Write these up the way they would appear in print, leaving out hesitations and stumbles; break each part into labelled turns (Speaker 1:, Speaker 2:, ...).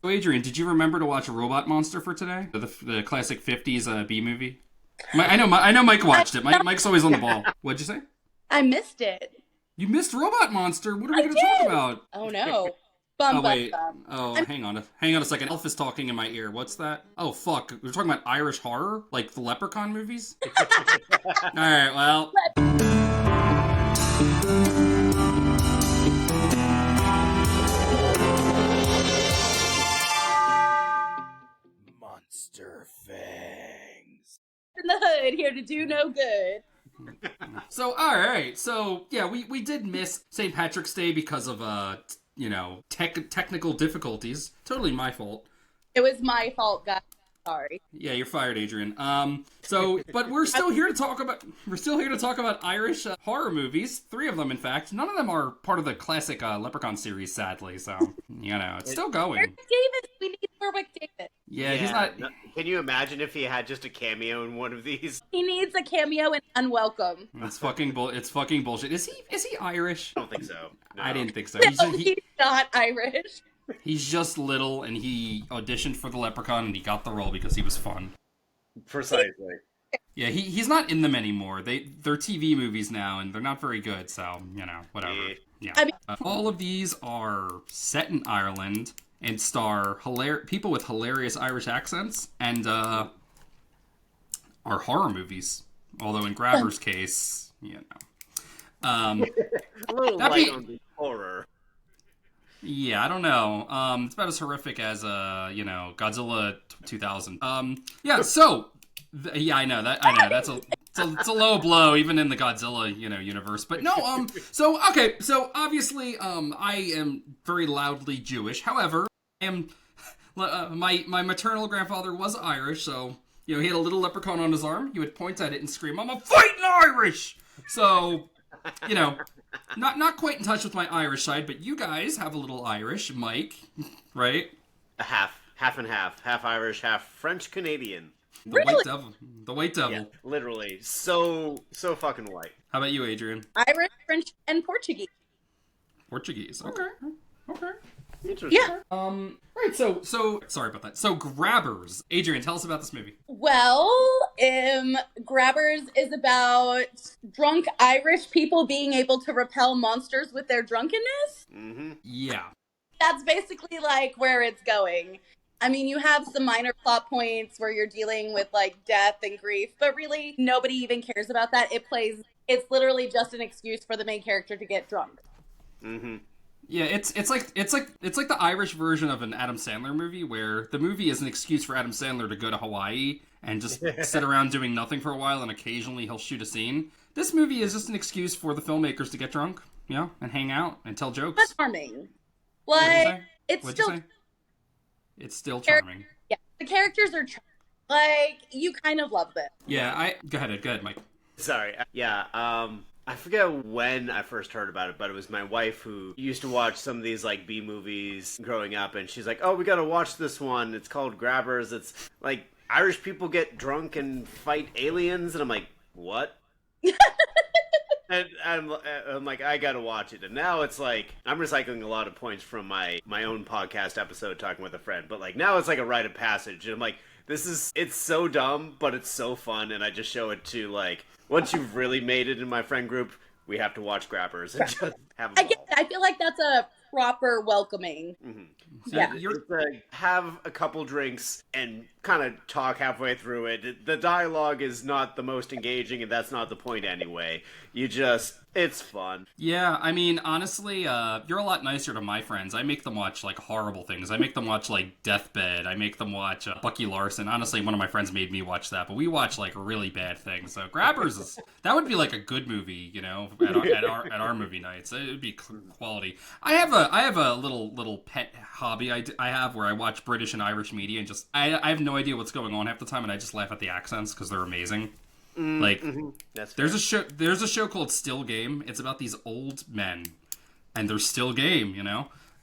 Speaker 1: So Adrian, did you remember to watch Robot Monster for today? The classic 50s B movie? I know Mike watched it. Mike's always on the ball. What'd you say?
Speaker 2: I missed it.
Speaker 1: You missed Robot Monster. What are we
Speaker 2: I
Speaker 1: going to talk
Speaker 2: did.
Speaker 1: about?
Speaker 2: Oh no.
Speaker 1: Oh, wait.
Speaker 2: Bum.
Speaker 1: Oh, hang on a second. Elf is talking in my ear. What's that? Oh, fuck. We're talking about Irish horror? Like the Leprechaun movies? Alright, well.
Speaker 3: Monster Fangs.
Speaker 2: In the hood, here to do no good.
Speaker 1: So, alright. So, yeah, we did miss St. Patrick's Day because of, technical difficulties. Totally my fault.
Speaker 2: It was my fault, guys. Sorry.
Speaker 1: Yeah, you're fired, Adrian. But we're still here to talk about Irish horror movies. 3 of them, in fact. None of them are part of the classic Leprechaun series, sadly. So, it's still going.
Speaker 2: Where's David? We need Warwick David.
Speaker 1: Yeah, he's not.
Speaker 3: Can you imagine if he had just a cameo in one of these?
Speaker 2: He needs a cameo in Unwelcome.
Speaker 1: It's fucking bullshit. Is he Irish?
Speaker 3: I don't think so. No.
Speaker 1: I didn't think so.
Speaker 2: No, he's not Irish.
Speaker 1: He's just little, and he auditioned for the Leprechaun, and he got the role because he was fun.
Speaker 3: Precisely.
Speaker 1: Yeah, he's not in them anymore. They're TV movies now, and they're not very good. So whatever. Yeah.
Speaker 2: I mean,
Speaker 1: All of these are set in Ireland and star people with hilarious Irish accents, and are horror movies. Although in Grabber's case,
Speaker 3: a little light on the horror.
Speaker 1: Yeah, I don't know. It's about as horrific as Godzilla 2000. So I know that's it's a low blow even in the Godzilla universe. But no, so obviously I am very loudly Jewish. However, I am my maternal grandfather was Irish, so he had a little leprechaun on his arm. He would point at it and scream, "I'm a fighting Irish!" So not quite in touch with my Irish side, but you guys have a little Irish, Mike, right?
Speaker 3: A half and half Irish, half French Canadian.
Speaker 1: The white devil.
Speaker 3: Yeah, literally, so fucking white.
Speaker 1: How about you, Adrian?
Speaker 2: Irish, French, and Portuguese.
Speaker 1: Portuguese. Okay.
Speaker 3: Interesting.
Speaker 2: Yeah.
Speaker 1: Right. So sorry about that. So Grabbers. Adrian, tell us about this movie.
Speaker 2: Well, Grabbers is about drunk Irish people being able to repel monsters with their drunkenness.
Speaker 3: Mm-hmm.
Speaker 1: Yeah.
Speaker 2: That's basically like where it's going. I mean, you have some minor plot points where you're dealing with like death and grief, but really nobody even cares about that. It's literally just an excuse for the main character to get drunk.
Speaker 3: Mm-hmm.
Speaker 1: Yeah, it's like the Irish version of an Adam Sandler movie where the movie is an excuse for Adam Sandler to go to Hawaii and just sit around doing nothing for a while, and occasionally he'll shoot a scene. This movie is just an excuse for the filmmakers to get drunk, and hang out and tell jokes.
Speaker 2: That's charming. Like,
Speaker 1: it's still charming.
Speaker 2: Yeah, the characters are charming. Like, you kind of love them.
Speaker 1: Yeah, go ahead, Mike.
Speaker 3: Sorry. Yeah. I forget when I first heard about it, but it was my wife who used to watch some of these like B movies growing up, and she's like, "Oh, we gotta watch this one. It's called Grabbers. It's like Irish people get drunk and fight aliens," and I'm like, "What?" And I'm like, I gotta watch it. And now it's like, I'm recycling a lot of points from my own podcast episode talking with a friend, but like now it's like a rite of passage, and I'm like, it's so dumb, but it's so fun, and I just show it to like, once you've really made it in my friend group, we have to watch Grabbers and just have a ball.
Speaker 2: I feel like that's a proper welcoming.
Speaker 3: Mm-hmm.
Speaker 1: So
Speaker 2: yeah.
Speaker 3: It's like, have a couple drinks and kind of talk halfway through it. The dialogue is not the most engaging, and that's not the point anyway. It's fun.
Speaker 1: Yeah, I mean, honestly, you're a lot nicer to my friends. I make them watch, like, horrible things. I make them watch, like, Deathbed. I make them watch Bucky Larson. Honestly, one of my friends made me watch that, but we watch, like, really bad things. So Grabbers that would be, like, a good movie, at our movie nights. It would be quality. I have a little pet hobby I have where I watch British and Irish media and just, I have no idea what's going on half the time, and I just laugh at the accents because they're amazing. There's a show called Still Game. It's about these old men, and they're still game,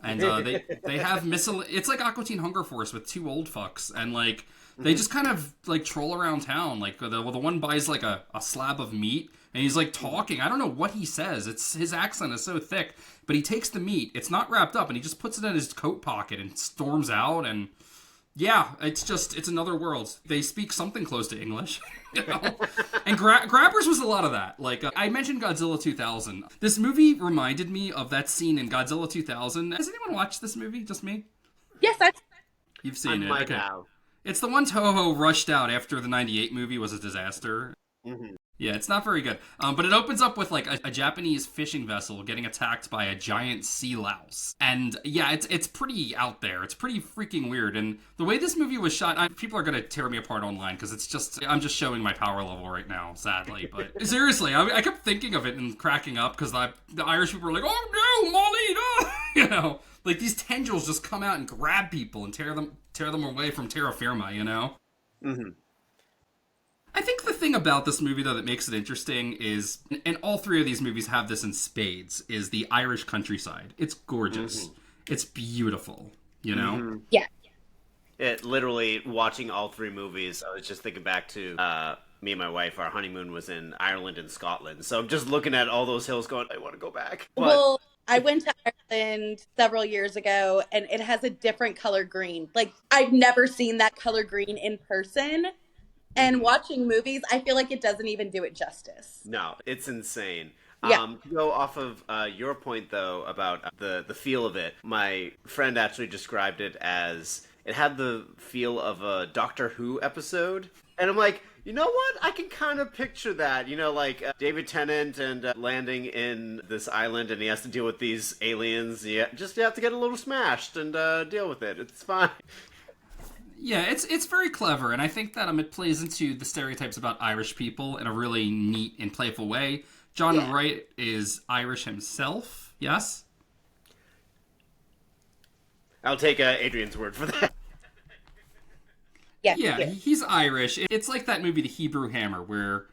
Speaker 1: And they have it's like Aqua Teen Hunger Force with two old fucks, and like they just kind of like troll around town. Like the one buys like a slab of meat, and he's like talking. I don't know what he says. It's his accent is so thick, but he takes the meat. It's not wrapped up, and he just puts it in his coat pocket and storms out. And yeah, it's another world. They speak something close to English, you know? And Grabbers was a lot of that. Like, I mentioned Godzilla 2000. This movie reminded me of that scene in Godzilla 2000. Has anyone watched this movie? Just me?
Speaker 2: Yes,
Speaker 1: You've seen it.
Speaker 3: Might
Speaker 1: Okay.
Speaker 3: have.
Speaker 1: It's the one Toho rushed out after the 98 movie was a disaster.
Speaker 3: Mm-hmm.
Speaker 1: Yeah, it's not very good. But it opens up with like a Japanese fishing vessel getting attacked by a giant sea louse. And yeah, it's pretty out there. It's pretty freaking weird. And the way this movie was shot, people are going to tear me apart online because I'm just showing my power level right now, sadly. But seriously, I kept thinking of it and cracking up because the Irish people were like, oh no, Molly, no! You know, like these tendrils just come out and grab people and tear them away from terra firma, you know?
Speaker 3: Mm-hmm.
Speaker 1: I think the thing about this movie, though, that makes it interesting is, and all three of these movies have this in spades, is the Irish countryside. It's gorgeous. Mm-hmm. It's beautiful, you know?
Speaker 3: Mm-hmm.
Speaker 2: Yeah.
Speaker 3: It literally, watching all three movies, I was just thinking back to me and my wife, our honeymoon was in Ireland and Scotland. So I'm just looking at all those hills going, I want to go back. But...
Speaker 2: Well, I went to Ireland several years ago, and it has a different color green. Like, I've never seen that color green in person. And watching movies, I feel like it doesn't even do it justice.
Speaker 3: No, it's insane.
Speaker 2: Yeah.
Speaker 3: To go off of your point, though, about the feel of it, my friend actually described it as it had the feel of a Doctor Who episode. And I'm like, you know what? I can kind of picture that. You know, like David Tennant and landing in this island, and he has to deal with these aliens. You have to get a little smashed and deal with it. It's fine.
Speaker 1: Yeah, it's very clever, and I think that it plays into the stereotypes about Irish people in a really neat and playful way. John Wright is Irish himself, yes?
Speaker 3: I'll take Adrian's word for that.
Speaker 1: Yeah, he's Irish. It's like that movie, The Hebrew Hammer, where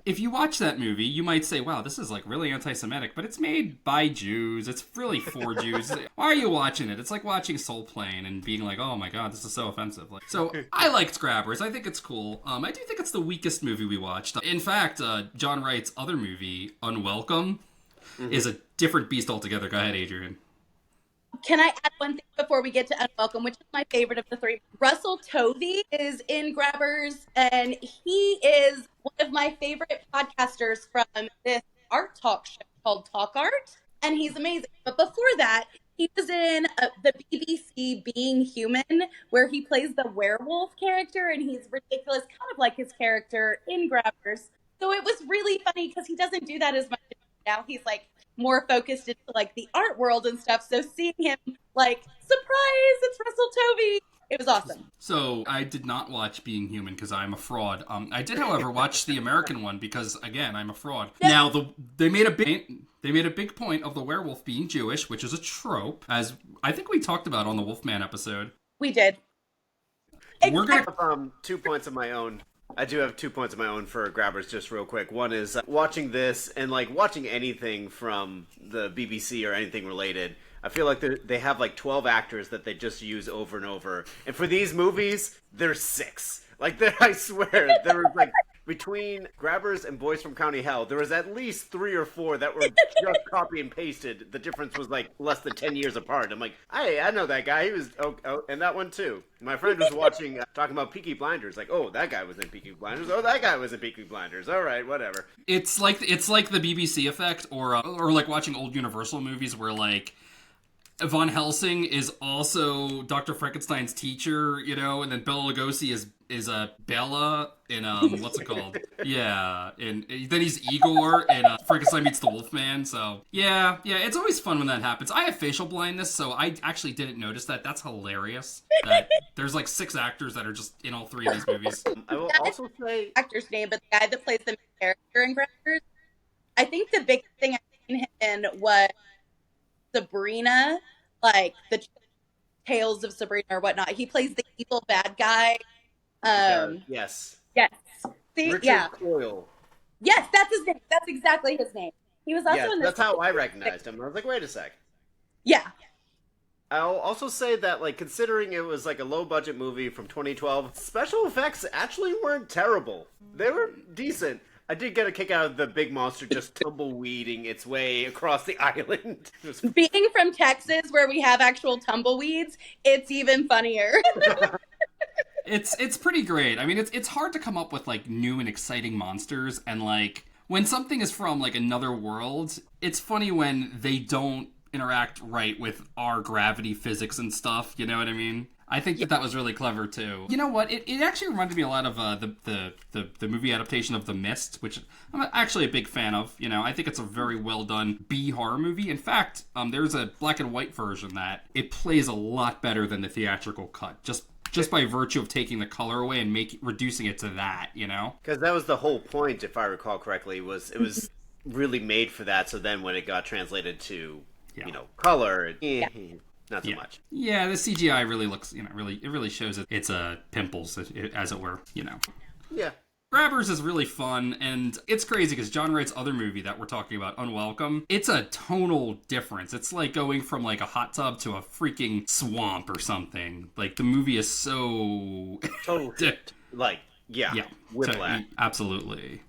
Speaker 1: if you watch that movie, you might say, wow, this is like really anti-Semitic, but it's made by Jews. It's really for Jews. Why are you watching it? It's like watching Soul Plane and being like, oh my god, this is so offensive. So I liked Grabbers. I think it's cool. I do think it's the weakest movie we watched. In fact, John Wright's other movie, Unwelcome, is a different beast altogether. Go ahead, Adrian.
Speaker 2: Can I add one thing before we get to Unwelcome, which is my favorite of the three? Russell Tovey is in Grabbers, and he is one of my favorite podcasters from this art talk show called Talk Art, and he's amazing. But before that, he was in the BBC Being Human, where he plays the werewolf character, and he's ridiculous, kind of like his character in Grabbers. So it was really funny because he doesn't do that as much now. He's like more focused into like the art world and stuff. So seeing him like, surprise, it's Russell Tovey. It was awesome.
Speaker 1: So I did not watch Being Human because I'm a fraud. I did, however, watch the American one because, again, I'm a fraud. Yeah. Now they made a big point of the werewolf being Jewish, which is a trope, as I think we talked about on the Wolfman episode.
Speaker 2: We did.
Speaker 1: We're gonna
Speaker 3: have 2 points of my own. I do have 2 points of my own for Grabbers, just real quick. One is watching this and like watching anything from the BBC or anything related. I feel like they have like 12 actors that they just use over and over. And for these movies, there's 6. Like, I swear, there was like, between Grabbers and Boys from County Hell, there was at least 3 or 4 that were just copy and pasted. The difference was like less than 10 years apart. I'm like, hey, I know that guy. He was, and that one too. My friend was watching, talking about Peaky Blinders. Like, oh, that guy was in Peaky Blinders. Oh, that guy was in Peaky Blinders. All right, whatever.
Speaker 1: It's like the BBC effect, or like watching old Universal movies where like Von Helsing is also Dr. Frankenstein's teacher, you know, and then Bela Lugosi is a Bella in what's it called? Yeah, and then he's Igor in Frankenstein Meets the Wolfman. So yeah, it's always fun when that happens. I have facial blindness, so I actually didn't notice that. That's hilarious. That there's like 6 actors that are just in all 3 of these movies.
Speaker 3: I will also say
Speaker 2: actor's name, but the guy that plays the main character in Grabbers, I think the big thing I've seen him in was Sabrina, like the Tales of Sabrina or whatnot. He plays the evil bad guy.
Speaker 3: Yes.
Speaker 2: See,
Speaker 3: Richard Coyle.
Speaker 2: Yes, that's his name. That's exactly his name. He was also in this.
Speaker 3: That's how I recognized him. I was like, wait a sec.
Speaker 2: Yeah.
Speaker 3: I'll also say that, like, considering it was like a low budget movie from 2012, special effects actually weren't terrible. They were decent. I did get a kick out of the big monster just tumbleweeding its way across the island.
Speaker 2: Being from Texas, where we have actual tumbleweeds, it's even funnier.
Speaker 1: It's pretty great. I mean, it's hard to come up with like new and exciting monsters, and like when something is from like another world, it's funny when they don't interact right with our gravity physics and stuff. You know what I mean? I think that was really clever too. You know what? It actually reminded me a lot of the movie adaptation of The Mist, which I'm actually a big fan of. You know, I think it's a very well done B horror movie. In fact, there's a black and white version that it plays a lot better than the theatrical cut. Just by virtue of taking the color away and reducing it to that, you know?
Speaker 3: Because that was the whole point, if I recall correctly, was it was really made for that. So then when it got translated to, color, not so much.
Speaker 1: Yeah, the CGI really looks, it really shows it's pimples, as it were, you know.
Speaker 3: Yeah.
Speaker 1: Grabbers is really fun, and it's crazy because John Wright's other movie that we're talking about, Unwelcome, it's a tonal difference. It's like going from like a hot tub to a freaking swamp or something. Like the movie is so
Speaker 3: whiplash.
Speaker 1: Absolutely.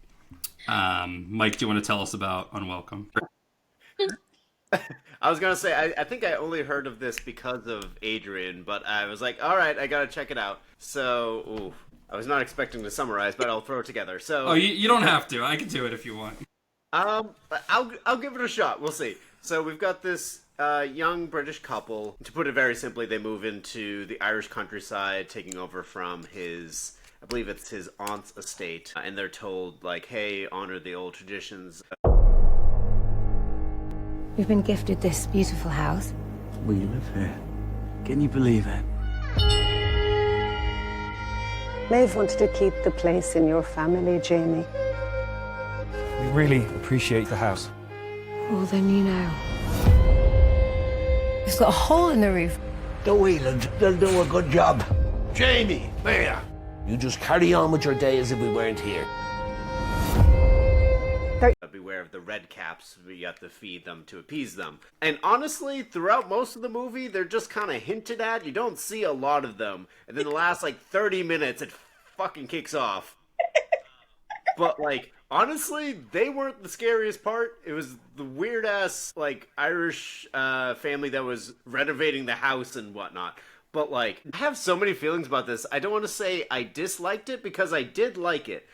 Speaker 1: Mike, do you want to tell us about Unwelcome?
Speaker 3: I was gonna say I think I only heard of this because of Adrian, but I was like, all right, I gotta check it out. So, I was not expecting to summarize, but I'll throw it together. So,
Speaker 1: you don't have to. I can do it if you want.
Speaker 3: I'll give it a shot. We'll see. So we've got this young British couple. To put it very simply, they move into the Irish countryside, taking over from I believe it's his aunt's estate, and they're told like, hey, honor the old traditions.
Speaker 4: We've been gifted this beautiful house.
Speaker 5: We live here. Can you believe it?
Speaker 6: Maeve wanted to keep the place in your family, Jamie.
Speaker 5: We really appreciate the house.
Speaker 4: Well, then you know. It's got a hole in the roof.
Speaker 7: The Whelans, they'll do a good job. Jamie, Mayor, you just carry on with your day as if we weren't here.
Speaker 3: Beware of the red caps. We have to feed them to appease them. And honestly, throughout most of the movie, they're just kind of hinted at. You don't see a lot of them. And then the last, 30 minutes, it fucking kicks off. But, honestly, they weren't the scariest part. It was the weird-ass, Irish family that was renovating the house and whatnot. But, I have so many feelings about this. I don't want to say I disliked it, because I did like it.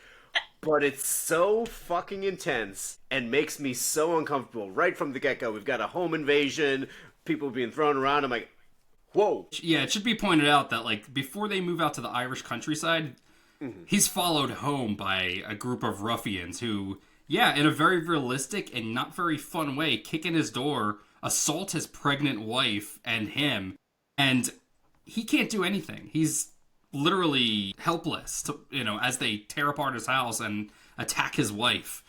Speaker 3: But it's so fucking intense and makes me so uncomfortable right from the get-go. We've got a home invasion, people being thrown around. I'm like, whoa.
Speaker 1: Yeah, it should be pointed out that, before they move out to the Irish countryside, he's followed home by a group of ruffians who, in a very realistic and not very fun way, kick in his door, assault his pregnant wife and him, and he can't do anything. He's literally helpless as they tear apart his house and attack his wife.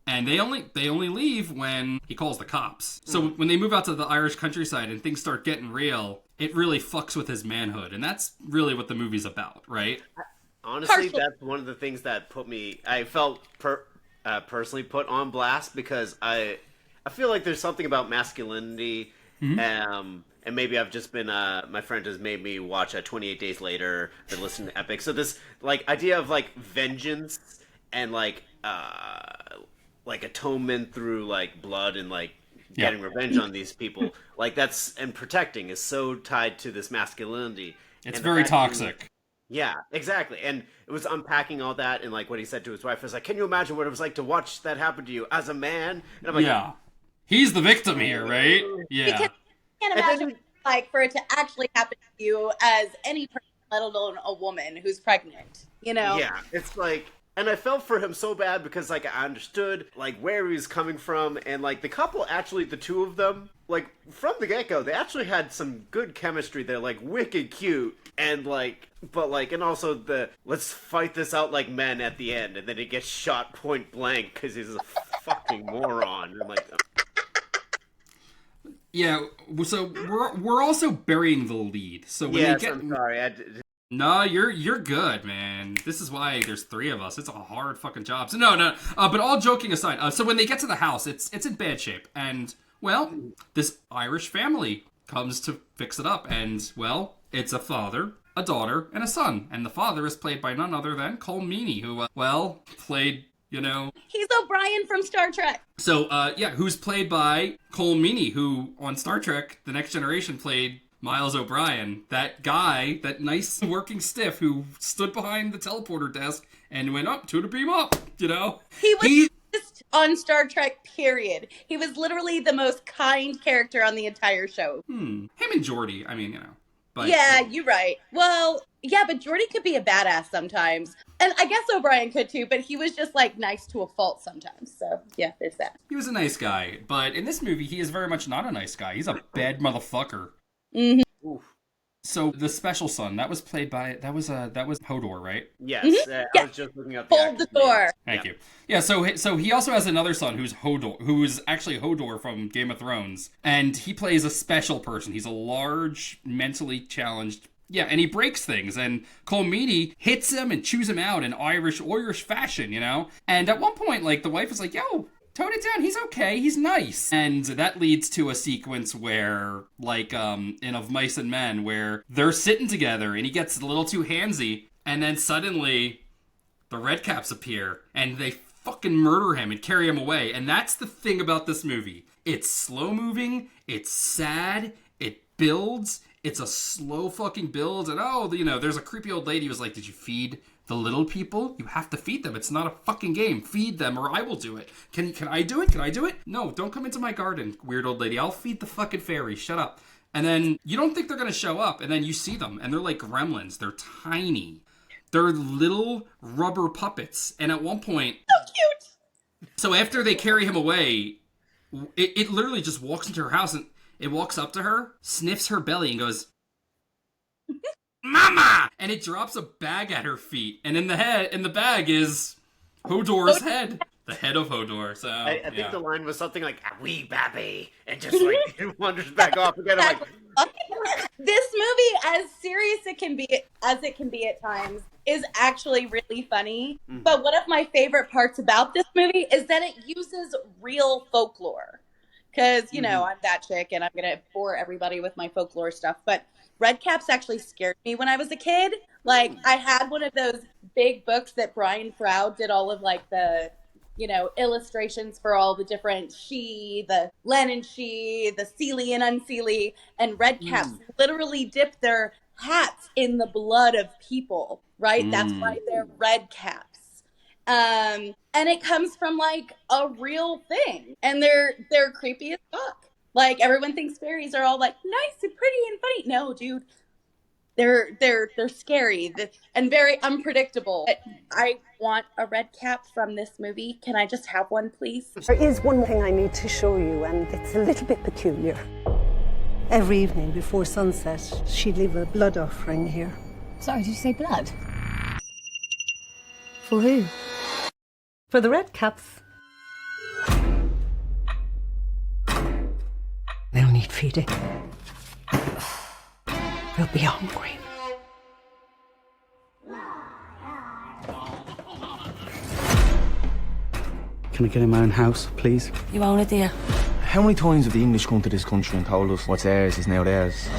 Speaker 1: And they only leave when he calls the cops. So when they move out to the Irish countryside and things start getting real, it really fucks with his manhood. And that's really what the movie's about, right?
Speaker 3: Honestly, that's one of the things that I felt personally put on blast, because I feel like there's something about masculinity, and maybe I've just been, my friend has made me watch 28 Days Later and listen to Epic. So this, idea of, vengeance and, atonement through, blood and, getting revenge on these people, and protecting is so tied to this masculinity.
Speaker 1: It's very toxic.
Speaker 3: Yeah, exactly. And it was unpacking all that, and, what he said to his wife was can you imagine what it was like to watch that happen to you as a man? And I'm like,
Speaker 1: yeah. He's the victim here, right? Yeah.
Speaker 2: Because can't imagine for it to actually happen to you as any person, let alone a woman who's pregnant,
Speaker 3: Yeah, it's and I felt for him so bad because I understood where he was coming from, and the couple, actually the two of them, from the get-go, they actually had some good chemistry. They're wicked cute, and and also the let's fight this out like men at the end, and then he gets shot point blank because he's a fucking moron. I'm like,
Speaker 1: yeah, so we're also burying the lead. So when they get,
Speaker 3: I'm sorry.
Speaker 1: No, you're good, man. This is why there's three of us. It's a hard fucking job. So no. But all joking aside, so when they get to the house, it's in bad shape, and well, this Irish family comes to fix it up. And, well, it's a father, a daughter, and a son. And the father is played by none other than Cole Meany, who, played,
Speaker 2: He's O'Brien from Star Trek.
Speaker 1: So, who's played by Cole Meany, who on Star Trek, The Next Generation played Miles O'Brien. That guy, that nice working stiff who stood behind the teleporter desk and went up to beam up,
Speaker 2: He was just on Star Trek, period. He was literally the most kind character on the entire show.
Speaker 1: Him and Geordi, But,
Speaker 2: yeah, you're right. Well, yeah, but Geordi could be a badass sometimes. And I guess O'Brien could too, but he was just like nice to a fault sometimes. So, yeah, there's that.
Speaker 1: He was a nice guy, but in this movie, he is very much not a nice guy. He's a bad motherfucker.
Speaker 2: Mm-hmm.
Speaker 3: Oof.
Speaker 1: So the special son, that was played by, that was Hodor, right?
Speaker 3: Yes,
Speaker 2: Mm-hmm.
Speaker 3: I was just looking up the
Speaker 2: Hold the
Speaker 3: actor's
Speaker 2: door.
Speaker 3: name.
Speaker 1: Thank you. Yeah, so he also has another son who's Hodor, who is actually Hodor from Game of Thrones, and he plays a special person. He's a large, mentally challenged. Yeah, and he breaks things, and Cole Meany hits him and chews him out in Irish fashion, And at one point, the wife is like, yo, tone it down, he's okay, he's nice. And that leads to a sequence where, in Of Mice and Men, where they're sitting together, and he gets a little too handsy, and then suddenly the Redcaps appear, and they fucking murder him and carry him away. And that's the thing about this movie. It's slow-moving, it's sad, it builds. It's a slow fucking build, and there's a creepy old lady who's like, did you feed the little people? You have to feed them. It's not a fucking game. Feed them or I will do it. Can I do it? Can I do it? No, don't come into my garden, weird old lady. I'll feed the fucking fairies. Shut up. And then you don't think they're going to show up, and then you see them, and they're like gremlins. They're tiny. They're little rubber puppets. And at one point...
Speaker 2: So cute!
Speaker 1: So after they carry him away, it literally just walks into her house, and it walks up to her, sniffs her belly, and goes, Mama! And it drops a bag at her feet. And in the bag is Hodor's head. The head of Hodor. So
Speaker 3: I think the line was something like, "Ah, wee babby," and just it wanders back off again. I'm like,
Speaker 2: this movie, as serious as it can be at times, is actually really funny.
Speaker 3: Mm.
Speaker 2: But one of my favorite parts about this movie is that it uses real folklore. Because, I'm that chick and I'm going to bore everybody with my folklore stuff. But Redcaps actually scared me when I was a kid. I had one of those big books that Brian Froud did all of the, illustrations for all the different the Lennon the Seelie and Unseelie. And Redcaps literally dip their hats in the blood of people, right? That's why they're Redcaps. And it comes from a real thing, and they're creepy as fuck. Everyone thinks fairies are all nice and pretty and funny. No, dude, they're scary and very unpredictable. I want a red cap from this movie. Can I just have one, please?
Speaker 6: There is one thing I need to show you, and it's a little bit peculiar. Every evening before sunset, she'd leave a blood offering here.
Speaker 4: Sorry, did you say blood? For who?
Speaker 6: For the red caps. They'll need feeding. They'll be hungry.
Speaker 5: Can I get in my own house, please?
Speaker 4: You own it, dear.
Speaker 5: How many times have the English come to this country and told us what's theirs is now theirs?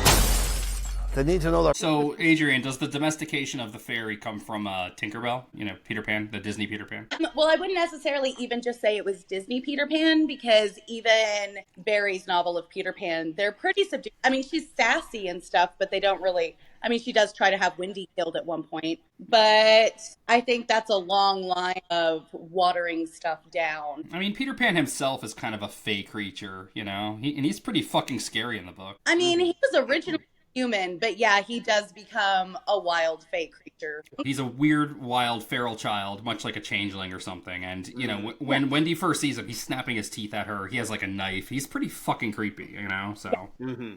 Speaker 7: They need to know that.
Speaker 1: So, Adrian, does the domestication of the fairy come from Tinkerbell? Peter Pan, the Disney Peter Pan?
Speaker 2: Well, I wouldn't necessarily even just say it was Disney Peter Pan, because even Barry's novel of Peter Pan, they're pretty subdued. I mean, she's sassy and stuff, but they don't really... I mean, she does try to have Wendy killed at one point, but I think that's a long line of watering stuff down.
Speaker 1: I mean, Peter Pan himself is kind of a fey creature, and he's pretty fucking scary in the book.
Speaker 2: I mean, he was originally human, but yeah, he does become a wild fey creature.
Speaker 1: He's a weird, wild, feral child, much like a changeling or something. And, when Wendy first sees him, he's snapping his teeth at her. He has, a knife. He's pretty fucking creepy, so...
Speaker 3: Mm-hmm.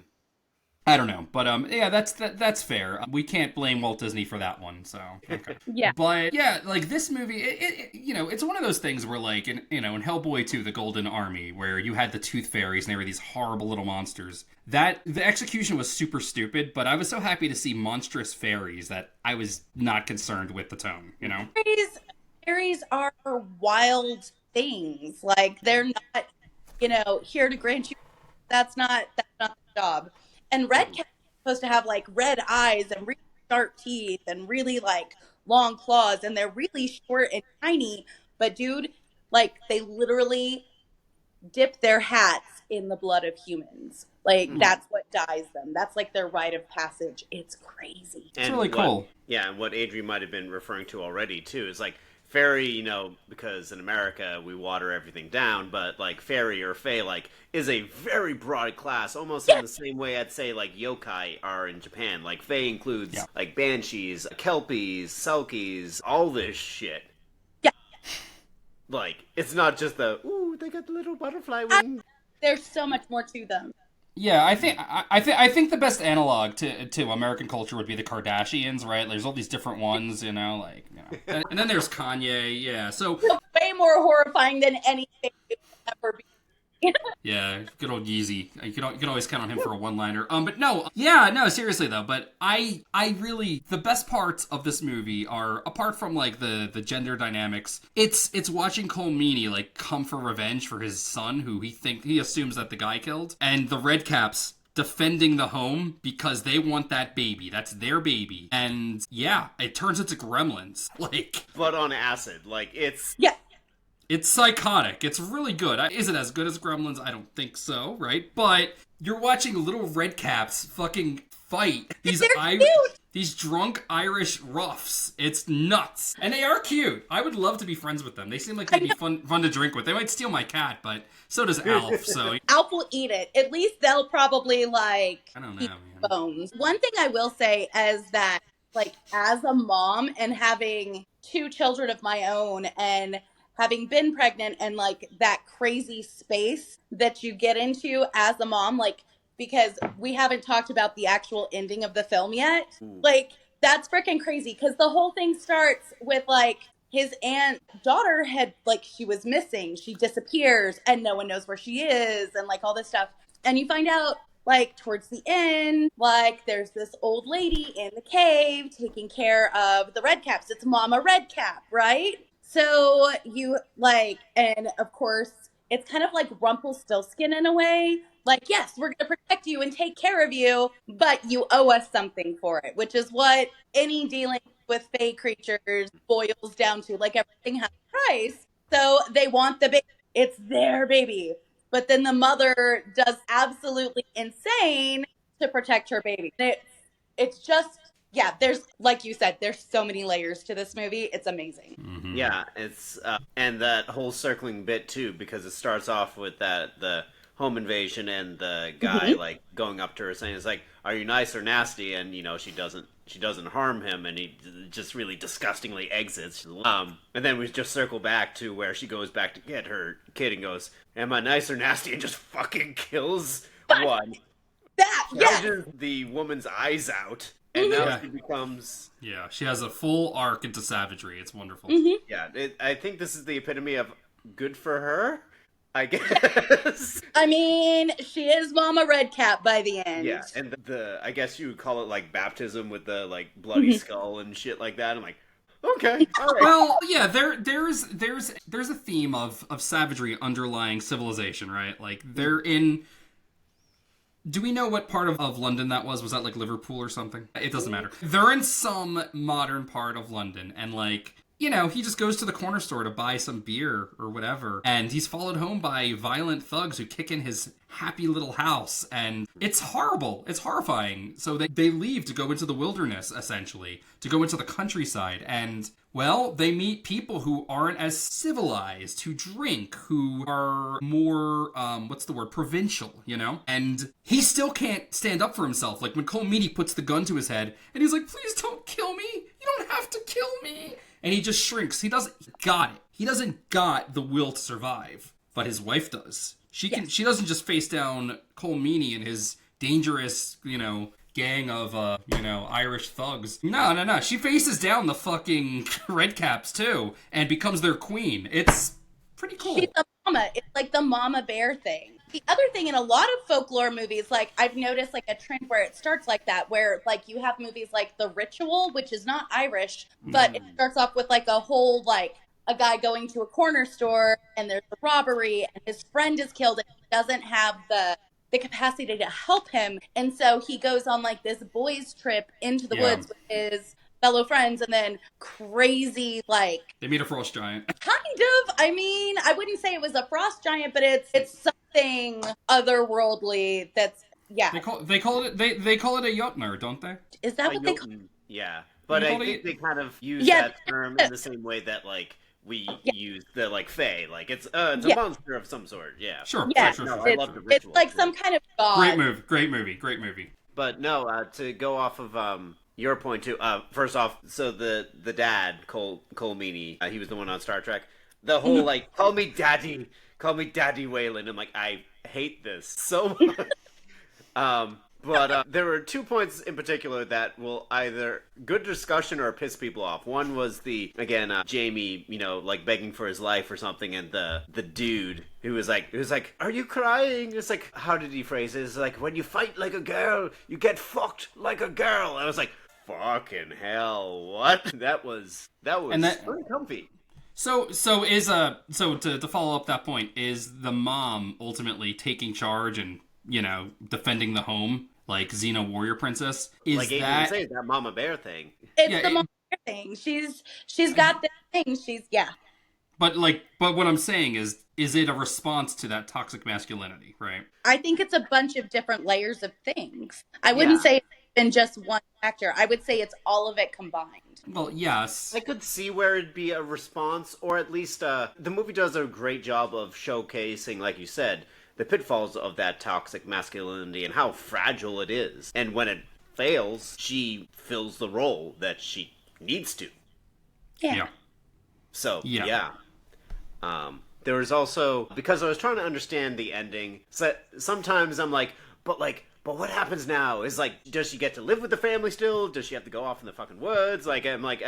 Speaker 1: I don't know, but yeah, that's fair. We can't blame Walt Disney for that one, so okay.
Speaker 2: Yeah.
Speaker 1: But yeah, this movie, it's one of those things where in Hellboy 2, The Golden Army, where you had the Tooth Fairies and they were these horrible little monsters. That the execution was super stupid, but I was so happy to see monstrous fairies that I was not concerned with the tone.
Speaker 2: Fairies are wild things. They're not, here to grant you. That's not the job. And red cats are supposed to have like red eyes and really sharp teeth and really like long claws, and they're really short and tiny. But dude, like they literally dip their hats in the blood of humans. Like that's what dyes them. That's like their rite of passage. It's crazy.
Speaker 1: It's really cool.
Speaker 3: Yeah, and what Adrian might have been referring to already too is like fairy, you know, because in America we water everything down, but like fairy or fae like is a very broad class, almost in the same way I'd say like yokai are in Japan. Like fae includes like banshees, kelpies, selkies, all this shit.
Speaker 2: Yeah.
Speaker 3: Like it's not just the ooh, they got the little butterfly wings.
Speaker 2: There's so much more to them.
Speaker 1: Yeah, I think the best analog to American culture would be the Kardashians, right? There's all these different ones, you know, like, you know. And then there's Kanye, yeah. So
Speaker 2: way more horrifying than anything ever be.
Speaker 1: Yeah, good old Yeezy. You can always count on him for a one-liner. But no, yeah, no, seriously though. But I really, the best parts of this movie are, apart from like the gender dynamics, it's watching Cole Meany like come for revenge for his son, who he assumes that the guy killed, and the Redcaps defending the home because they want that baby. That's their baby. And yeah, it turns into Gremlins. Like,
Speaker 3: but on acid. Like it's
Speaker 1: It's psychotic. It's really good. Is it as good as Gremlins? I don't think so, right? But you're watching little Redcaps fucking fight these drunk Irish roughs. It's nuts. And they are cute. I would love to be friends with them. They seem like they'd be fun to drink with. They might steal my cat, but so does Alf, so...
Speaker 2: Alf will eat it. At least they'll probably, like,
Speaker 1: I don't know,
Speaker 2: eat
Speaker 1: man.
Speaker 2: bones. One thing I will say is that, like, as a mom and having 2 children of my own and having been pregnant and like that crazy space that you get into as a mom, like, because we haven't talked about the actual ending of the film yet. Like, that's freaking crazy because the whole thing starts with like his daughter had, like, she was missing, she disappears and no one knows where she is and like all this stuff. And you find out like towards the end, like there's this old lady in the cave taking care of the Redcaps. It's Mama Redcap, right? So you like, and of course, it's kind of like Rumpelstiltskin in a way. Like, yes, we're going to protect you and take care of you, but you owe us something for it, which is what any dealing with fae creatures boils down to. Like, everything has a price. So they want the baby. It's their baby. But then the mother does absolutely insane to protect her baby. It's just... Yeah, there's, like you said, there's so many layers to this movie. It's amazing.
Speaker 1: Mm-hmm.
Speaker 3: Yeah, it's and that whole circling bit too, because it starts off with the home invasion and the guy like going up to her saying, "It's like, are you nice or nasty?" And you know she doesn't harm him, and he just really disgustingly exits. And then we just circle back to where she goes back to get her kid and goes, "Am I nice or nasty?" and just fucking kills one. Gouges the woman's eyes out. And now she becomes...
Speaker 1: Yeah, she has a full arc into savagery. It's wonderful.
Speaker 3: Yeah, I think this is the epitome of good for her, I guess.
Speaker 2: I mean, she is Mama Redcap by the end.
Speaker 3: Yeah, and I guess you would call it like baptism with the like bloody skull and shit like that. I'm like, okay, all right.
Speaker 1: Well, yeah, there's a theme of savagery underlying civilization, right? Like they're in... Do we know what part of London that was? Was that like Liverpool or something? It doesn't matter. They're in some modern part of London, and like, you know, he just goes to the corner store to buy some beer or whatever, and he's followed home by violent thugs who kick in his happy little house, and it's horrible. It's horrifying. So they leave to go into the wilderness, essentially, to go into the countryside, and, well, they meet people who aren't as civilized, who drink, who are more, provincial, you know? And he still can't stand up for himself. Like, when Cole Meany puts the gun to his head, and he's like, please don't kill me. You don't have to kill me. And he just shrinks. He doesn't got the will to survive, but his wife does. She doesn't just face down Cole Meany and his dangerous, you know, gang of, Irish thugs. No. She faces down the fucking Redcaps, too, and becomes their queen. It's pretty cool.
Speaker 2: She's a mama. It's like the mama bear thing. The other thing in a lot of folklore movies, like, I've noticed, like, a trend where it starts like that, where, like, you have movies like The Ritual, which is not Irish, but it starts off with, like, a whole, like, a guy going to a corner store, and there's a robbery, and his friend is killed, and he doesn't have the the capacity to help him. And so he goes on like this boys trip into the woods with his fellow friends, and then crazy, like,
Speaker 1: they meet a frost giant.
Speaker 2: Kind of. I mean, I wouldn't say it was a frost giant, but it's something otherworldly that's, yeah.
Speaker 1: They call it a Jotnar, don't they?
Speaker 2: Is that what they call it?
Speaker 3: Yeah. But I think they kind of use that term in the same way that, like, we use the, like, fae. Like, it's a monster of some sort. Yeah.
Speaker 1: Sure.
Speaker 2: Yeah.
Speaker 1: Sure.
Speaker 3: I love the ritual.
Speaker 2: It's like some kind of god.
Speaker 1: Great movie.
Speaker 3: But no, to go off of your point too. First off, so the dad Cole Meany, he was the one on Star Trek. The whole like call me daddy Wayland. I'm like, I hate this so much. But there were 2 points in particular that will either good discussion or piss people off. One was Jamie, like begging for his life or something, and the dude who was like, "Are you crying?" It's like, how did he phrase it? It's like, when you fight like a girl, you get fucked like a girl. I was like, fucking hell, what? That was uncomfy.
Speaker 1: So to follow up that point, is the mom ultimately taking charge and defending the home like Xena Warrior Princess? Is
Speaker 3: like Adrian says, that Mama Bear thing?
Speaker 2: It's the Mama Bear thing. She's got this thing. But
Speaker 1: what I'm saying is it a response to that toxic masculinity, right?
Speaker 2: I think it's a bunch of different layers of things. I wouldn't say it's been just one factor. I would say it's all of it combined.
Speaker 1: Well, yes.
Speaker 3: I could see where it'd be a response, or at least the movie does a great job of showcasing, like you said, the pitfalls of that toxic masculinity and how fragile it is. And when it fails, she fills the role that she needs to.
Speaker 2: Yeah.
Speaker 3: So, yeah. There was also, because I was trying to understand the ending, so sometimes I'm like, but what happens now? Is like, does she get to live with the family still? Does she have to go off in the fucking woods?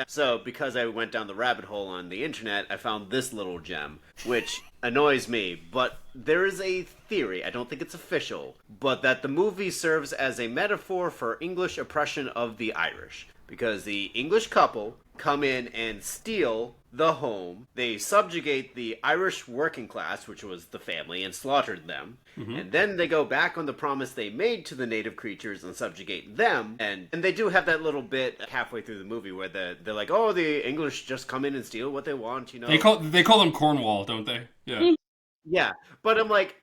Speaker 3: So because I went down the rabbit hole on the internet, I found this little gem, which annoys me, but there is a theory, I don't think it's official, but that the movie serves as a metaphor for English oppression of the Irish. Because the English couple come in and steal the home. They subjugate the Irish working class, which was the family, and slaughtered them. Mm-hmm. And then they go back on the promise they made to the native creatures and subjugate them. And they do have that little bit halfway through the movie where they're like, oh, the English just come in and steal what they want,
Speaker 1: They call them Cornwall, don't they? Yeah.
Speaker 3: Yeah, but I'm like,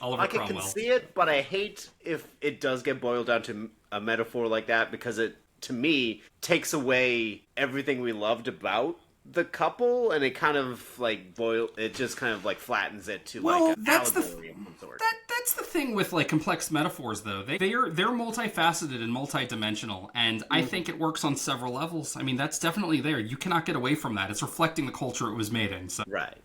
Speaker 1: Oliver
Speaker 3: I can
Speaker 1: Cromwell.
Speaker 3: see it, but I hate if it does get boiled down to a metaphor like that, because it, to me, takes away everything we loved about the couple, and it kind of it just kind of like flattens it to like an allegory of some sort.
Speaker 1: That's the thing with like complex metaphors, though. They're multifaceted and multidimensional, and I think it works on several levels. I mean, that's definitely there. You cannot get away from that. It's reflecting the culture it was made in. So,
Speaker 3: right.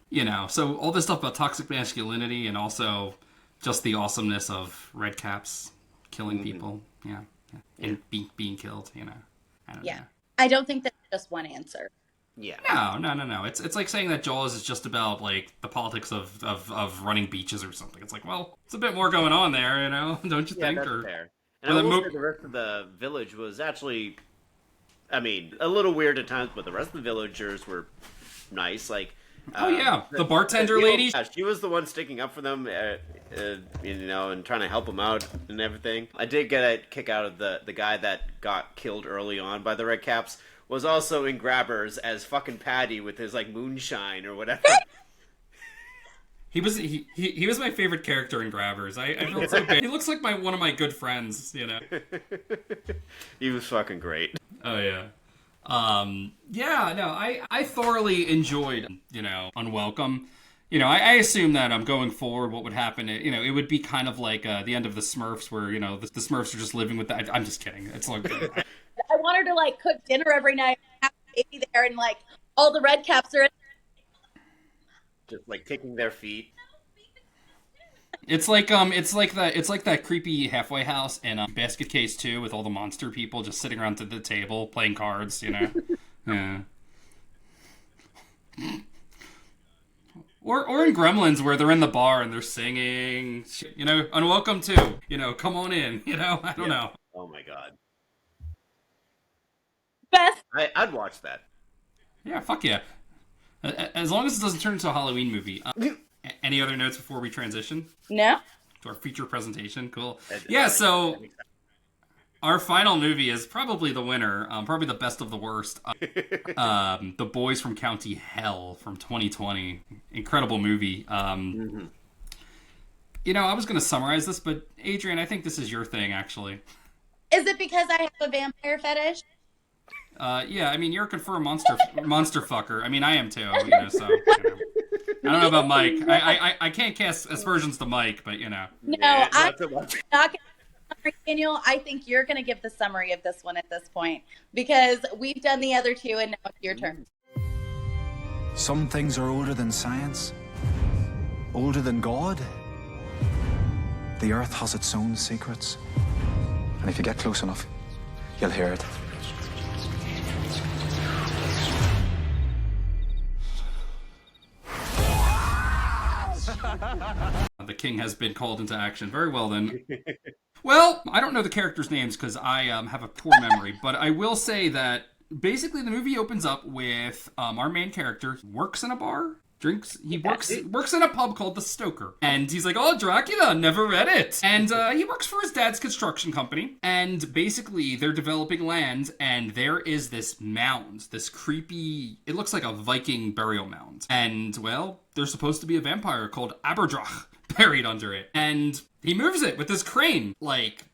Speaker 1: So all this stuff about toxic masculinity and also just the awesomeness of red caps killing people, and being killed. I don't know.
Speaker 2: I don't think that's just one answer.
Speaker 3: Yeah.
Speaker 1: No. It's like saying that Jaws is just about like the politics of running beaches or something. It's like, well, it's a bit more going on there, don't you think?
Speaker 3: That's fair. And I will say the rest of the village was actually, I mean, a little weird at times, but the rest of the villagers were nice. Like,
Speaker 1: the bartender lady.
Speaker 3: She was the one sticking up for them, and trying to help them out and everything. I did get a kick out of the guy that got killed early on by the Red Caps. Was also in Grabbers as fucking Paddy with his like moonshine or whatever.
Speaker 1: He was my favorite character in Grabbers. I felt so bad. He looks like one of my good friends,
Speaker 3: He was fucking great.
Speaker 1: Oh yeah. I thoroughly enjoyed, Unwelcome. I assume that going forward, what would happen, it would be kind of like the end of the Smurfs where, the Smurfs are just living with that. I'm just kidding. It's like...
Speaker 2: I want her to like cook dinner every night, have a baby there, and like all the red caps are
Speaker 3: just like kicking their feet.
Speaker 1: It's like that creepy halfway house in Basket Case 2 with all the monster people just sitting around the table playing cards, Yeah. Or in Gremlins where they're in the bar and they're singing, Unwelcome too, come on in, I don't know.
Speaker 3: Oh my god.
Speaker 2: best.
Speaker 3: I'd watch that.
Speaker 1: Yeah, fuck yeah. As long as it doesn't turn into a Halloween movie. Any other notes before we transition?
Speaker 2: No.
Speaker 1: to our feature presentation. Cool. Yeah, so our final movie is probably the winner, probably the best of the worst. The Boys from County Hell from 2020. Incredible movie. You know, I was going to summarize this, but Adrian, I think this is your thing, actually.
Speaker 2: Is it because I have a vampire fetish?
Speaker 1: Yeah, I mean, you're a confirmed monster fucker. I mean, I am too, you know, so, you know. I don't know about Mike. I can't cast aspersions to Mike, but, you know.
Speaker 2: No, I'm not going to, Daniel. I think you're going to give the summary of this one at this point, because we've done the other two, and now it's your turn.
Speaker 5: Some things are older than science, older than God. The Earth has its own secrets, and if you get close enough, you'll hear it.
Speaker 1: The king has been called into action. Very well, then. Well, I don't know the characters' names because I have a poor memory, but I will say that basically the movie opens up with our main character works in a bar. Works in a pub called The Stoker. And he's like, oh, Dracula, never read it. And he works for his dad's construction company. And basically, they're developing land, and there is this mound, this creepy, it looks like a Viking burial mound. And, well, there's supposed to be a vampire called Aberdrach buried under it. And he moves it with this crane. Like,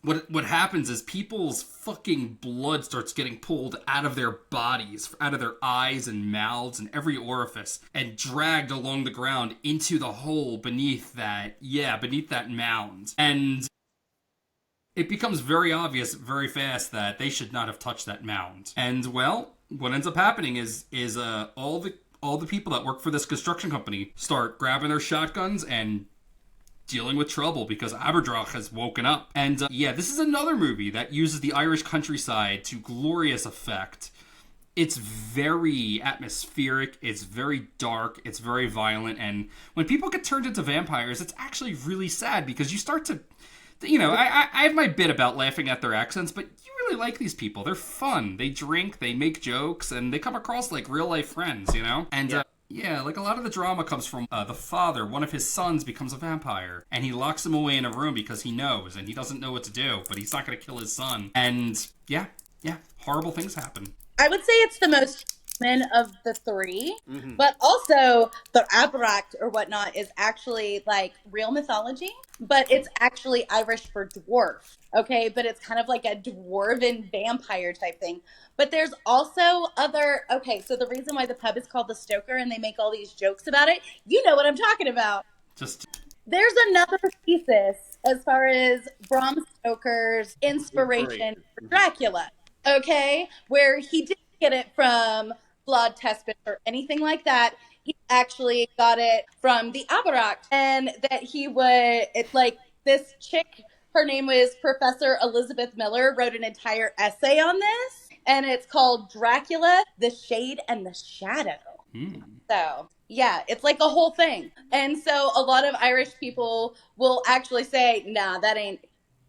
Speaker 1: what happens is people's fucking blood starts getting pulled out of their bodies, out of their eyes and mouths and every orifice, and dragged along the ground into the hole beneath that mound. And it becomes very obvious very fast that they should not have touched that mound. And, well, what ends up happening is all the people that work for this construction company start grabbing their shotguns and dealing with trouble because Aberdrach has woken up. And this is another movie that uses the Irish countryside to glorious effect. It's very atmospheric, it's very dark, it's very violent, and when people get turned into vampires, it's actually really sad because you start to, you know, I have my bit about laughing at their accents, but you really like these people. They're fun. They drink, they make jokes, and they come across like real life friends, you know? And yeah, like a lot of the drama comes from the father. One of his sons becomes a vampire, and he locks him away in a room because he knows, and he doesn't know what to do, but he's not going to kill his son. And yeah, horrible things happen.
Speaker 2: I would say it's the most human of the three, but also the Aberracht or whatnot is actually like real mythology, but it's actually Irish for dwarf, okay? But it's kind of like a dwarven vampire type thing. But there's also so the reason why the pub is called The Stoker and they make all these jokes about it, you know what I'm talking about. There's another thesis as far as Bram Stoker's inspiration for Dracula, okay? Where he didn't get it from blood test or anything like that. He actually got it from the Aberracht, and that it's like this chick, her name was Professor Elizabeth Miller, wrote an entire essay on this. And it's called Dracula, the Shade and the Shadow. So, yeah, it's like a whole thing. And so a lot of Irish people will actually say, nah, that ain't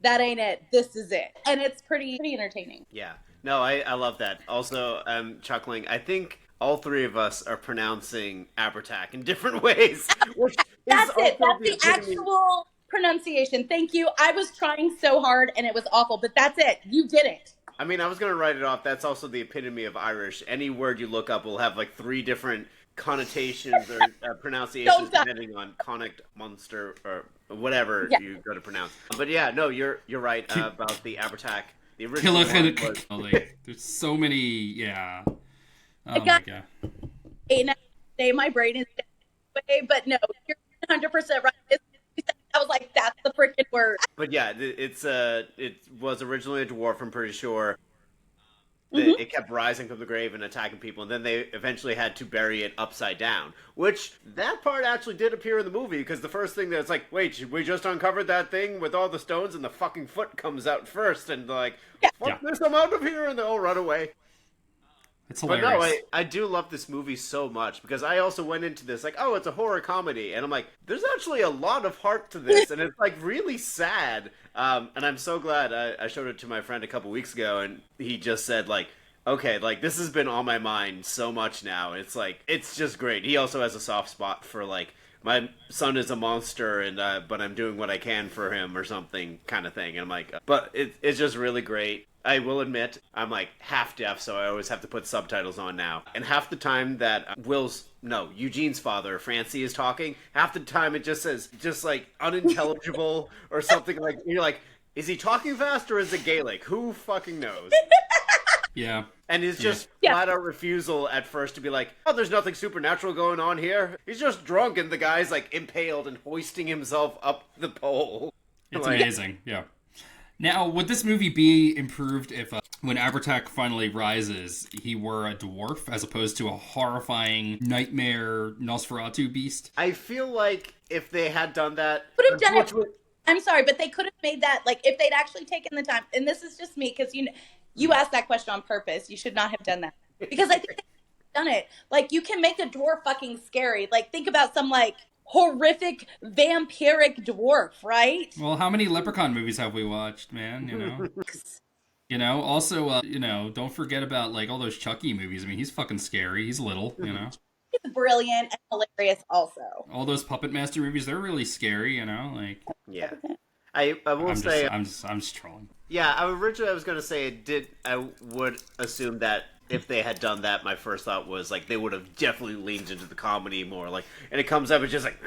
Speaker 2: it. This is it. And it's pretty entertaining.
Speaker 3: Yeah. No, I love that. Also, I'm chuckling. I think all three of us are pronouncing Abertac in different ways.
Speaker 2: That's it. That's the actual pronunciation. Thank you. I was trying so hard and it was awful, but that's it. You did it.
Speaker 3: I mean, I was going to write it off. That's also the epitome of Irish. Any word you look up will have like 3 different connotations or pronunciations depending on conic, monster, or whatever you go to pronounce. But yeah, no, you're right about the Abertac. The original one was...
Speaker 1: There's so many, Oh my god.
Speaker 2: My brain is way, but no, you're 100% right. I was like, that's the freaking word.
Speaker 3: But yeah, it was originally a dwarf, I'm pretty sure. It kept rising from the grave and attacking people, and then they eventually had to bury it upside down. Which, that part actually did appear in the movie, because the first thing that's like, wait, we just uncovered that thing with all the stones, and the fucking foot comes out first, and like, fuck this, I'm out of here, and they all run away.
Speaker 1: It's hilarious.
Speaker 3: But no, I do love this movie so much, because I also went into this like, oh, it's a horror comedy, and I'm like, there's actually a lot of heart to this, and it's like really sad. And I'm so glad I showed it to my friend a couple weeks ago, and he just said like, okay, like this has been on my mind so much now. It's like, it's just great. He also has a soft spot for like my son is a monster, and but I'm doing what I can for him or something kind of thing. And I'm like, but it's just really great. I will admit, I'm like half deaf, so I always have to put subtitles on now. And half the time that Eugene's father, Francie, is talking, half the time it just says, just like unintelligible or something like, you're like, is he talking fast or is it Gaelic? Who fucking knows?
Speaker 1: Yeah.
Speaker 3: And his just flat out refusal at first to be like, oh, there's nothing supernatural going on here. He's just drunk, and the guy's like impaled and hoisting himself up the pole.
Speaker 1: It's amazing, yeah. Now, would this movie be improved if, when Abertak finally rises, he were a dwarf as opposed to a horrifying nightmare Nosferatu beast?
Speaker 3: I feel like if they had done that...
Speaker 2: Would have done it. I'm sorry, but they could have made that, like, if they'd actually taken the time, and this is just me, because you asked that question on purpose. You should not have done that. Because I think they've done it. Like, you can make a dwarf fucking scary. Like, think about some, like, horrific vampiric dwarf, right?
Speaker 1: Well, how many Leprechaun movies have we watched, man? Also, don't forget about, like, all those Chucky movies. I mean, he's fucking scary. He's little,
Speaker 2: He's brilliant and hilarious also.
Speaker 1: All those Puppet Master movies, they're really scary, like...
Speaker 3: Yeah. I will say...
Speaker 1: I'm just trolling.
Speaker 3: Yeah, originally I was going to say I would assume that if they had done that, my first thought was, like, they would have definitely leaned into the comedy more, like, and it comes up, it's just like,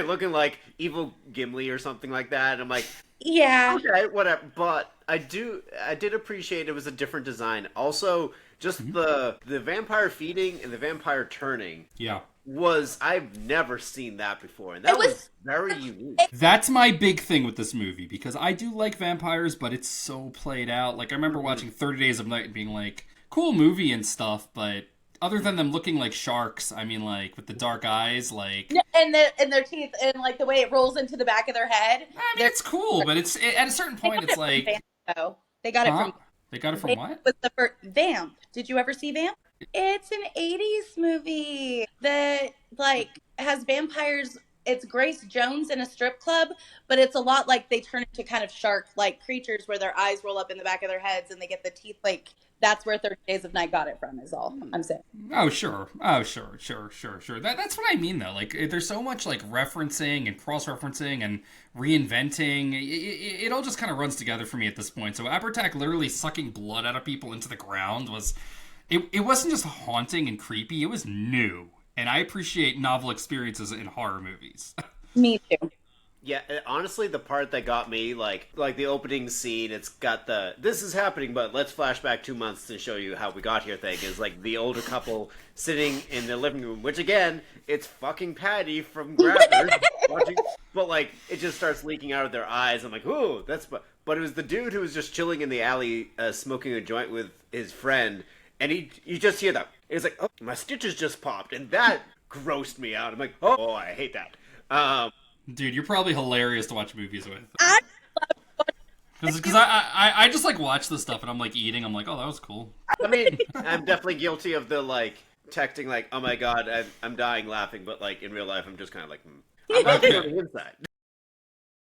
Speaker 3: looking like evil Gimli or something like that, and I'm like,
Speaker 2: yeah,
Speaker 3: okay, whatever, but I did appreciate it was a different design. Also, just the vampire feeding and the vampire turning.
Speaker 1: Yeah.
Speaker 3: I've never seen that before, and that was very unique.
Speaker 1: That's my big thing with this movie, because I do like vampires, but it's so played out. Like, I remember watching 30 Days of Night and being like, cool movie and stuff, but other than them looking like sharks, I mean, like, with the dark eyes, like...
Speaker 2: And their teeth, and, like, the way it rolls into the back of their head.
Speaker 1: I mean, it's cool, but at a certain point, it's like...
Speaker 2: They got it from...
Speaker 1: They got it from what?
Speaker 2: Was the first Vamp. Did you ever see Vamp? It's an 80s movie that, like, has vampires. It's Grace Jones in a strip club, but it's a lot like they turn into kind of shark-like creatures where their eyes roll up in the back of their heads and they get the teeth, like, that's where 30 Days of Night got it from, is all I'm saying.
Speaker 1: Oh, sure. That's what I mean, though. Like, there's so much, like, referencing and cross-referencing and reinventing. It all just kind of runs together for me at this point. So Abertak literally sucking blood out of people into the ground was... It wasn't just haunting and creepy, it was new. And I appreciate novel experiences in horror movies.
Speaker 2: Me too.
Speaker 3: Yeah, honestly, the part that got me, like the opening scene, it's got this is happening, but let's flash back 2 months to show you how we got here thing, is like the older couple sitting in the living room, which again, it's fucking Patty from Grabbers, watching, but like, it just starts leaking out of their eyes. I'm like, ooh, but it was the dude who was just chilling in the alley, smoking a joint with his friend, and you just hear that. It's like, oh, my stitches just popped, and that grossed me out. I'm like, oh, I hate that.
Speaker 1: Dude, you're probably hilarious to watch movies with. Because I just, like, watch this stuff, and I'm, like, eating. I'm like, oh, that was cool.
Speaker 3: I mean, I'm definitely guilty of the, like, texting, like, oh, my God, I'm dying laughing, but, like, in real life, I'm just kind of like, I'm not on the inside.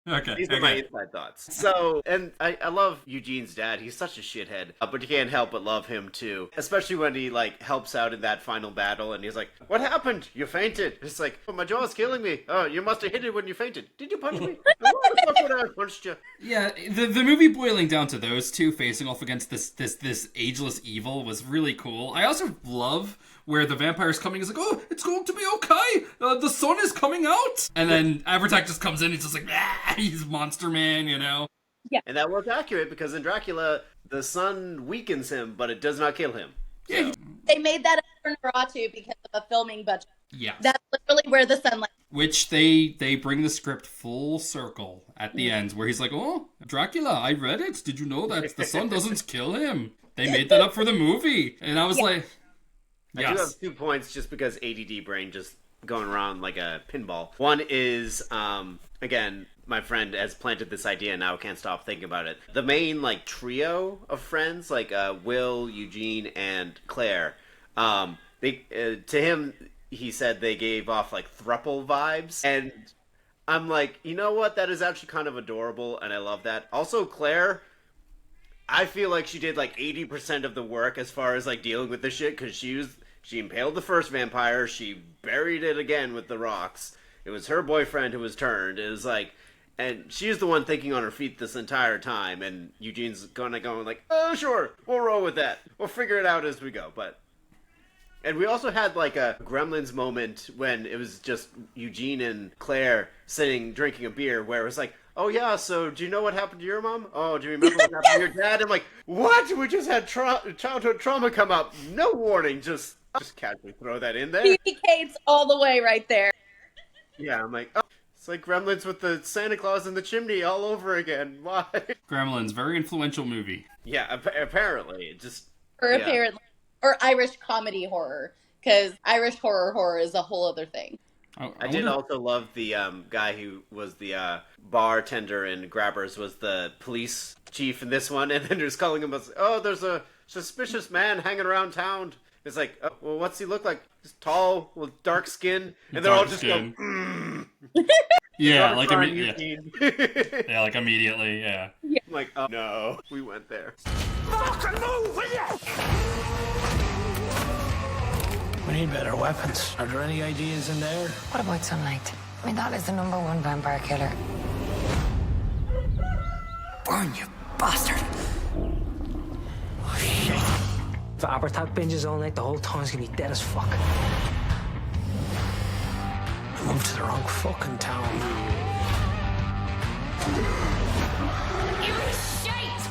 Speaker 1: Okay.
Speaker 3: These are my inside thoughts. So, and I love Eugene's dad. He's such a shithead, but you can't help but love him too. Especially when he like helps out in that final battle, and he's like, "What happened? You fainted." It's like, oh, "My jaw's killing me." "Oh, you must have hit it when you fainted." "Did you punch me?" "Why the fuck would I have punched you?"
Speaker 1: Yeah, the movie boiling down to those two facing off against this ageless evil was really cool. I also love where the vampire's coming, is like, oh, it's going to be okay. The sun is coming out. And then Abertak just comes in, he's just like, ah, he's Monster Man,
Speaker 2: Yeah.
Speaker 3: And that was accurate, because in Dracula, the sun weakens him, but it does not kill him.
Speaker 1: Yeah.
Speaker 2: They made that a Nosferatu because of a filming budget.
Speaker 1: Yeah.
Speaker 2: That's literally where the sunlight...
Speaker 1: Which they bring the script full circle at the end, where he's like, oh, Dracula, I read it. Did you know that the sun doesn't kill him? They made that up for the movie. And I was like...
Speaker 3: I do have 2 points just because ADD brain just going around like a pinball. One is, again, my friend has planted this idea and now I can't stop thinking about it. The main, like, trio of friends, like Will, Eugene, and Claire, to him, he said they gave off, like, thruple vibes. And I'm like, you know what? That is actually kind of adorable, and I love that. Also, Claire... I feel like she did like 80% of the work as far as like dealing with the shit, because She impaled the first vampire. She buried it again with the rocks. It was her boyfriend who was turned. It was like, and she's the one thinking on her feet this entire time. And Eugene's going like, oh, sure, we'll roll with that. We'll figure it out as we go. And we also had like a Gremlins moment when it was just Eugene and Claire sitting drinking a beer where it was like, oh yeah, so do you know what happened to your mom? Oh, do you remember what happened to your dad? I'm like, what? We just had childhood trauma come up. No warning, just casually throw that in there.
Speaker 2: PK's all the way right there.
Speaker 3: Yeah, I'm like, oh, it's like Gremlins with the Santa Claus in the chimney all over again. Why?
Speaker 1: Gremlins, very influential movie.
Speaker 3: Yeah, apparently. It just...
Speaker 2: Apparently. Or Irish comedy horror, because Irish horror is a whole other thing.
Speaker 3: I did also love the guy who was the bartender in Grabbers was the police chief in this one, and then just calling him, oh, there's a suspicious man hanging around town. It's like, oh, well, what's he look like? He's tall, with dark skin, and they're all just going,
Speaker 1: Yeah, like yeah, like immediately, yeah.
Speaker 3: I'm like, oh no, we went there.
Speaker 7: Fucking move, will ya? We need better weapons. Are there any ideas in there?
Speaker 4: What about sunlight? I mean, that is the #1 vampire killer. Burn, you bastard!
Speaker 7: Oh, shit.
Speaker 8: If Abertat binges all night, the whole town's gonna be dead as fuck.
Speaker 7: I moved to the wrong fucking town.
Speaker 4: You shite!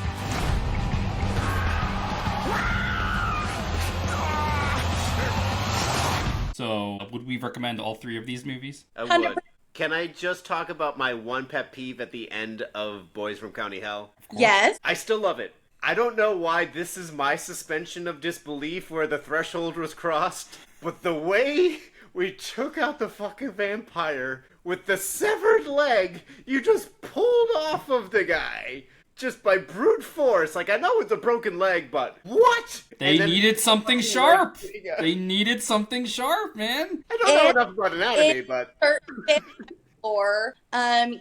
Speaker 1: So, would we recommend all 3 of these movies?
Speaker 3: I would.
Speaker 2: 100%.
Speaker 3: Can I just talk about my one pet peeve at the end of Boys from County Hell?
Speaker 2: Yes.
Speaker 3: I still love it. I don't know why this is my suspension of disbelief where the threshold was crossed, but the way we took out the fucking vampire with the severed leg you just pulled off of the guy just by brute force. Like, I know it's a broken leg, but what?
Speaker 1: They needed something sharp. They needed something sharp, man.
Speaker 3: I don't know enough about anatomy, but...
Speaker 2: Or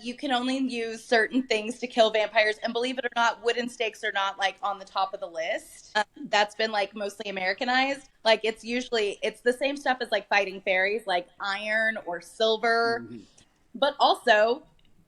Speaker 2: you can only use certain things to kill vampires, and believe it or not, wooden stakes are not like on the top of the list. That's been like mostly Americanized. Like it's the same stuff as like fighting fairies, like iron or silver, but also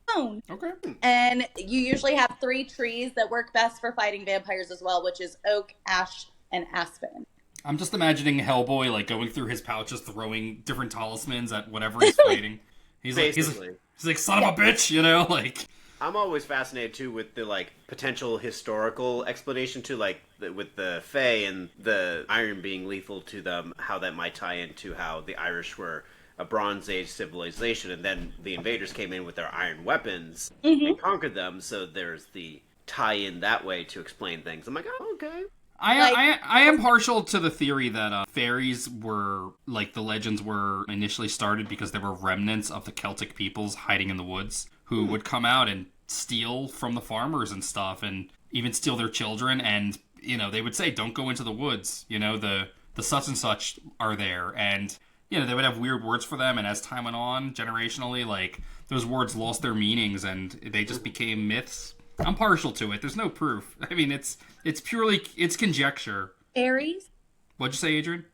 Speaker 2: stone.
Speaker 1: Okay.
Speaker 2: And you usually have 3 trees that work best for fighting vampires as well, which is oak, ash, and aspen.
Speaker 1: I'm just imagining Hellboy like going through his pouches, throwing different talismans at whatever he's fighting. He's like, son of a bitch, you know, like.
Speaker 3: I'm always fascinated too with the like potential historical explanation to like with the Fae and the iron being lethal to them, how that might tie into how the Irish were a Bronze Age civilization, and then the invaders came in with their iron weapons and conquered them. So there's the tie-in that way to explain things. I'm like, oh, okay.
Speaker 1: I am partial to the theory that fairies were, like, the legends were initially started because there were remnants of the Celtic peoples hiding in the woods who would come out and steal from the farmers and stuff, and even steal their children, and, you know, they would say, don't go into the woods, you know, the such and such are there, and, you know, they would have weird words for them, and as time went on, generationally, like, those words lost their meanings, and they just became myths. I'm partial to it. There's no proof. I mean, it's purely conjecture.
Speaker 2: Fairies?
Speaker 1: What'd you say, Adrian?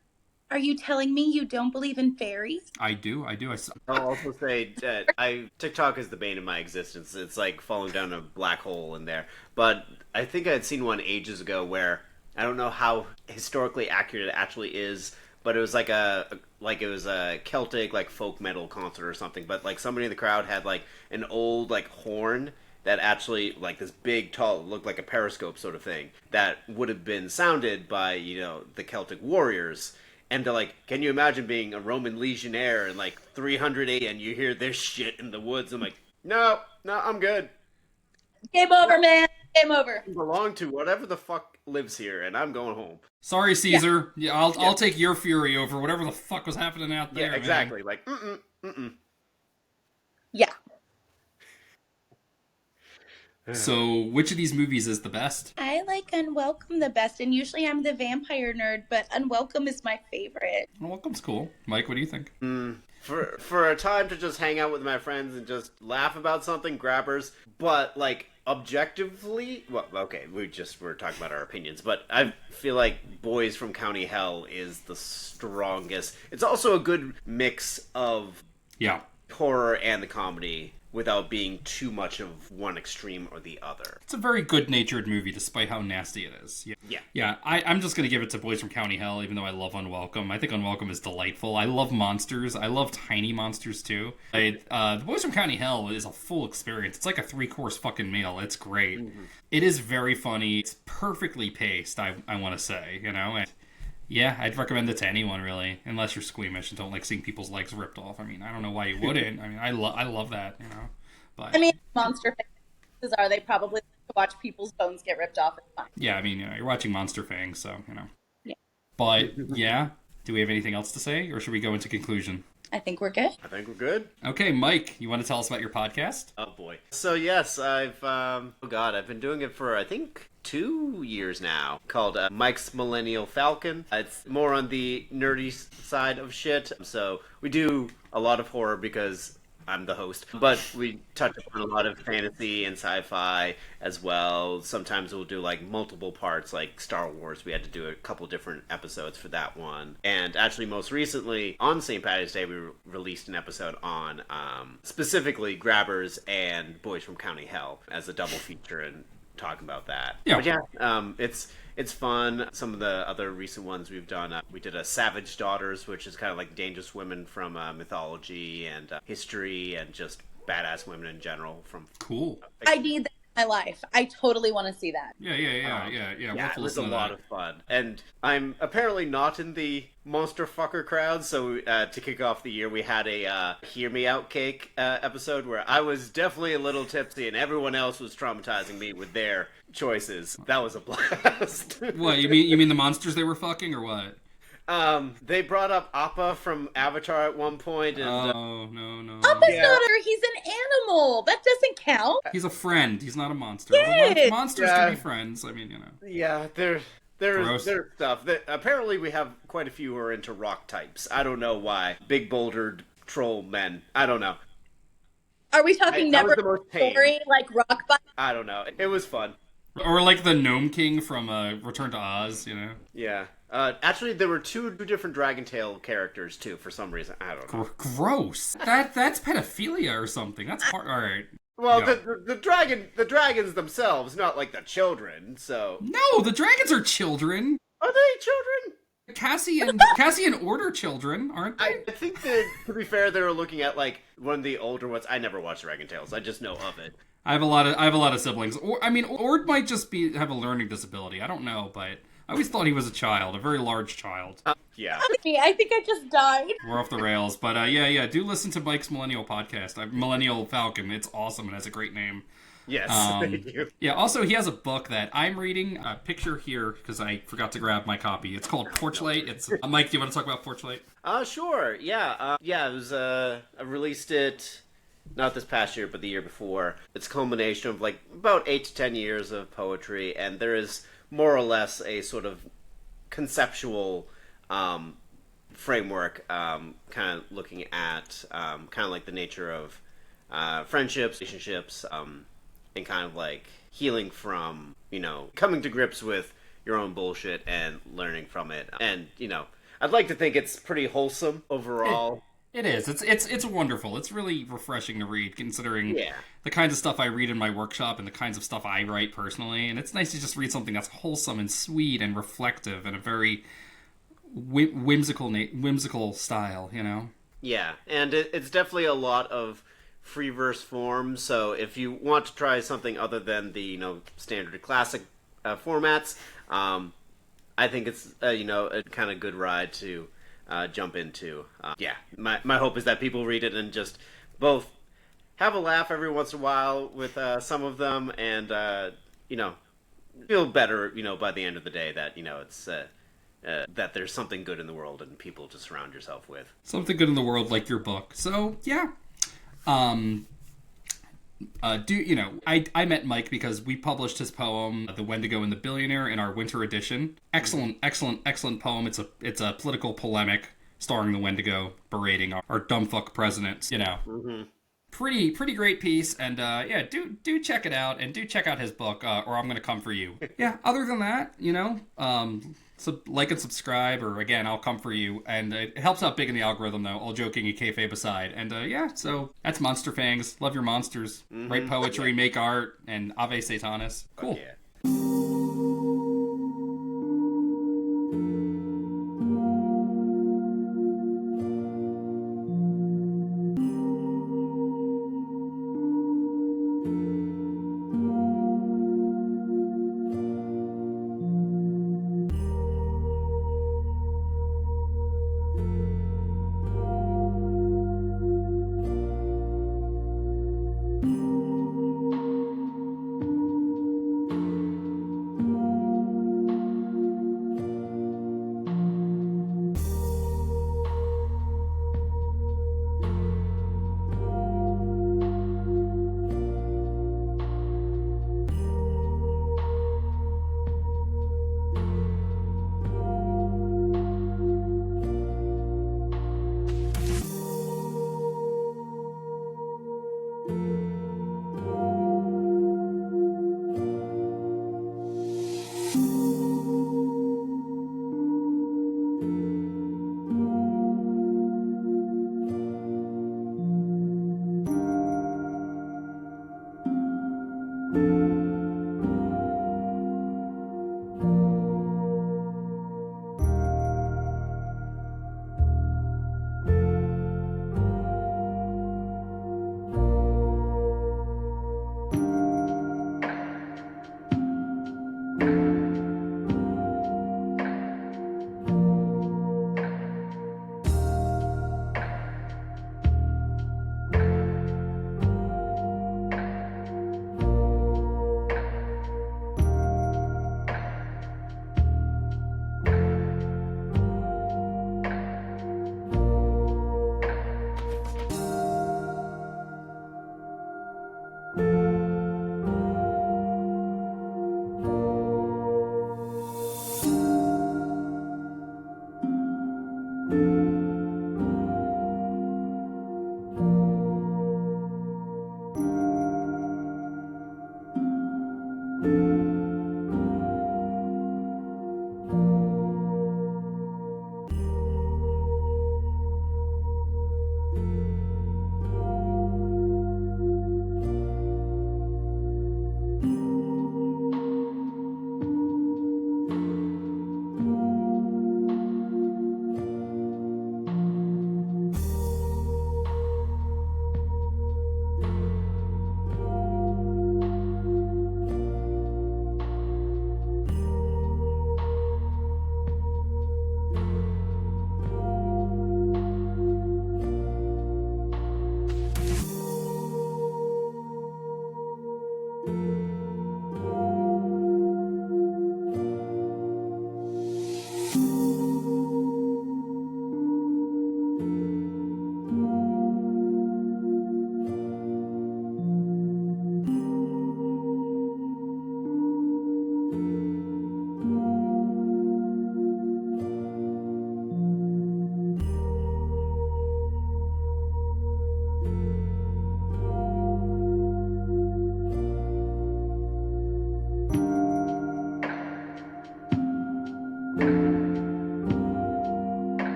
Speaker 2: Are you telling me you don't believe in fairies?
Speaker 1: I do.
Speaker 3: I'll also say that TikTok is the bane of my existence. It's like falling down a black hole in there. But I think I had seen one ages ago where I don't know how historically accurate it actually is, but it was like it was a Celtic like folk metal concert or something. But like somebody in the crowd had like an old like horn that actually, like this big, tall, looked like a periscope sort of thing, that would have been sounded by, you know, the Celtic warriors. And they're like, can you imagine being a Roman legionnaire in like 300 AD and you hear this shit in the woods? I'm like, no, I'm good.
Speaker 2: Game over, man. Game over.
Speaker 3: I belong to whatever the fuck lives here, and I'm going home.
Speaker 1: Sorry, Caesar. Yeah, I'll take your fury over whatever the fuck was happening out there.
Speaker 3: Yeah, exactly.
Speaker 1: Man.
Speaker 3: Like,
Speaker 2: Yeah.
Speaker 1: So, which of these movies is the best?
Speaker 2: I like Unwelcome the best, and usually I'm the vampire nerd, but Unwelcome is my favorite.
Speaker 1: Unwelcome's cool. Mike, what do you think?
Speaker 3: For a time to just hang out with my friends and just laugh about something, Grabbers. But, like, objectively, well, okay, we're talking about our opinions, but I feel like Boys from County Hell is the strongest. It's also a good mix of horror and the comedy without being too much of one extreme or the other.
Speaker 1: It's a very good-natured movie, despite how nasty it is. Yeah. I'm just gonna give it to Boys from County Hell, even though I love Unwelcome. I think Unwelcome is delightful. I love monsters. I love tiny monsters, too. The Boys from County Hell is a full experience. It's like a 3-course fucking meal. It's great. Mm-hmm. It is very funny. It's perfectly paced, I want to say, you know? And yeah, I'd recommend it to anyone, really, unless you're squeamish and don't like seeing people's legs ripped off. I mean, I don't know why you wouldn't. I mean, I love that, you know? But
Speaker 2: I mean, monster fangs are they probably like to watch people's bones get ripped off. It's fine.
Speaker 1: Yeah, I mean, you know, you're watching Monster Fangs, so, you know.
Speaker 2: Yeah.
Speaker 1: But, yeah, do we have anything else to say, or should we go into conclusion?
Speaker 2: I think we're good.
Speaker 3: I think we're good.
Speaker 1: Okay, Mike, you want to tell us about your podcast?
Speaker 3: Oh, boy. So, yes, I've been doing it for, I think, 2 years now, called Mike's Millennial Falcon. It's more on the nerdy side of shit, so we do a lot of horror because I'm the host, but we touch upon a lot of fantasy and sci-fi as well. Sometimes we'll do like multiple parts, like Star Wars. We had to do a couple different episodes for that one. And actually, most recently, on St. Patrick's Day, we released an episode on specifically Grabbers and Boys from County Hell as a double feature and talking about that.
Speaker 1: Yeah.
Speaker 3: But yeah, it's fun. Some of the other recent ones we've done, we did a Savage Daughters, which is kind of like dangerous women from mythology and history and just badass women in general.
Speaker 1: Cool.
Speaker 2: I need that in my life. I totally want to see that.
Speaker 1: Yeah.
Speaker 3: Yeah, it was a lot of fun. And I'm apparently not in the monster fucker crowd, so to kick off the year, we had a Hear Me Out Cake episode where I was definitely a little tipsy and everyone else was traumatizing me with their choices. That was a blast.
Speaker 1: What, you mean the monsters they were fucking, or what?
Speaker 3: They brought up Appa from Avatar at one point. And,
Speaker 1: no.
Speaker 2: Appa's not he's an animal. That doesn't count.
Speaker 1: He's a friend. He's not a monster.
Speaker 2: Yes.
Speaker 1: Monsters can be friends. I mean, you know.
Speaker 3: Yeah, there's stuff. Apparently we have quite a few who are into rock types. I don't know why. Big bouldered troll men. I don't know.
Speaker 2: Are we talking never story like rock bottom?
Speaker 3: I don't know. It was fun.
Speaker 1: Or like the Gnome King from Return to Oz, you know?
Speaker 3: Yeah. Actually, there were two different Dragon Tail characters, too, for some reason. I don't know.
Speaker 1: Gross. That's pedophilia or something. That's hard. All right.
Speaker 3: Well, yeah. the dragons themselves, not like the children, so...
Speaker 1: No, the dragons are children.
Speaker 3: Are they children?
Speaker 1: Cassian Order children, aren't they?
Speaker 3: I think that, to be fair, they were looking at, like, one of the older ones. I never watched Dragon Tales. I just know of it.
Speaker 1: I have a lot of siblings. Ord might just have a learning disability. I don't know, but I always thought he was a child, a very large child.
Speaker 3: Yeah.
Speaker 2: I think I just died.
Speaker 1: We're off the rails, but yeah. Do listen to Mike's Millennial podcast, Millennial Falcon. It's awesome and has a great name.
Speaker 3: Yes, thank you.
Speaker 1: Yeah, also, he has a book that I'm reading. Picture here, because I forgot to grab my copy. It's called Porchlight. It's Mike, do you want to talk about Porchlight?
Speaker 3: Sure, yeah. It was, I released it, not this past year, but the year before. It's a culmination of, like, about 8 to 10 years of poetry, and there is more or less a sort of conceptual framework, kind of looking at kind of like the nature of friendships, relationships, and kind of like healing from, you know, coming to grips with your own bullshit and learning from it. And, you know, I'd like to think it's pretty wholesome overall.
Speaker 1: It is. It's wonderful. It's really refreshing to read, considering the kinds of stuff I read in my workshop and the kinds of stuff I write personally. And it's nice to just read something that's wholesome and sweet and reflective in a very whimsical style, you know? Yeah,
Speaker 3: and it's definitely a lot of free verse form, so if you want to try something other than the, you know, standard classic formats, I think it's a kind of good ride to jump into. My hope is that people read it and just both have a laugh every once in a while with some of them, and feel better, by the end of the day that it's that there's something good in the world and people to surround yourself with.
Speaker 1: Something good in the world, like your book. So yeah. I met Mike because we published his poem, The Wendigo and the Billionaire, in our winter edition. Excellent poem. It's a political polemic starring the Wendigo berating our dumbfuck president, pretty great piece, and yeah, do check it out, and do check out his book, or I'm gonna come for you. Yeah, other than that, so like and subscribe, or again, I'll come for you, and it helps out big in the algorithm, though, all joking and kayfabe aside. And yeah, so that's Monster Fangs. Love your monsters. Write poetry, make art, and Ave Satanis. Cool.
Speaker 3: Yeah.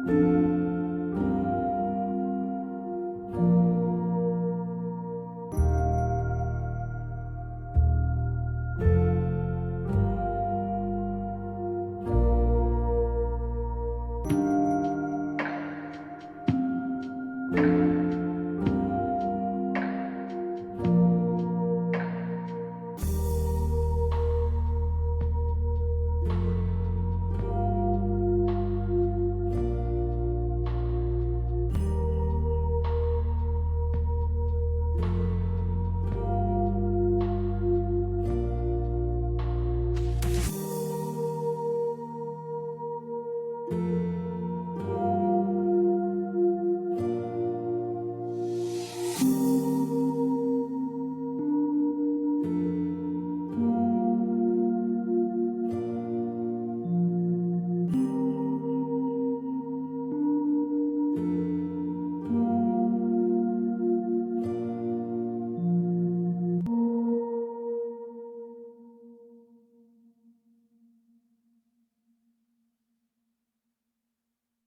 Speaker 3: you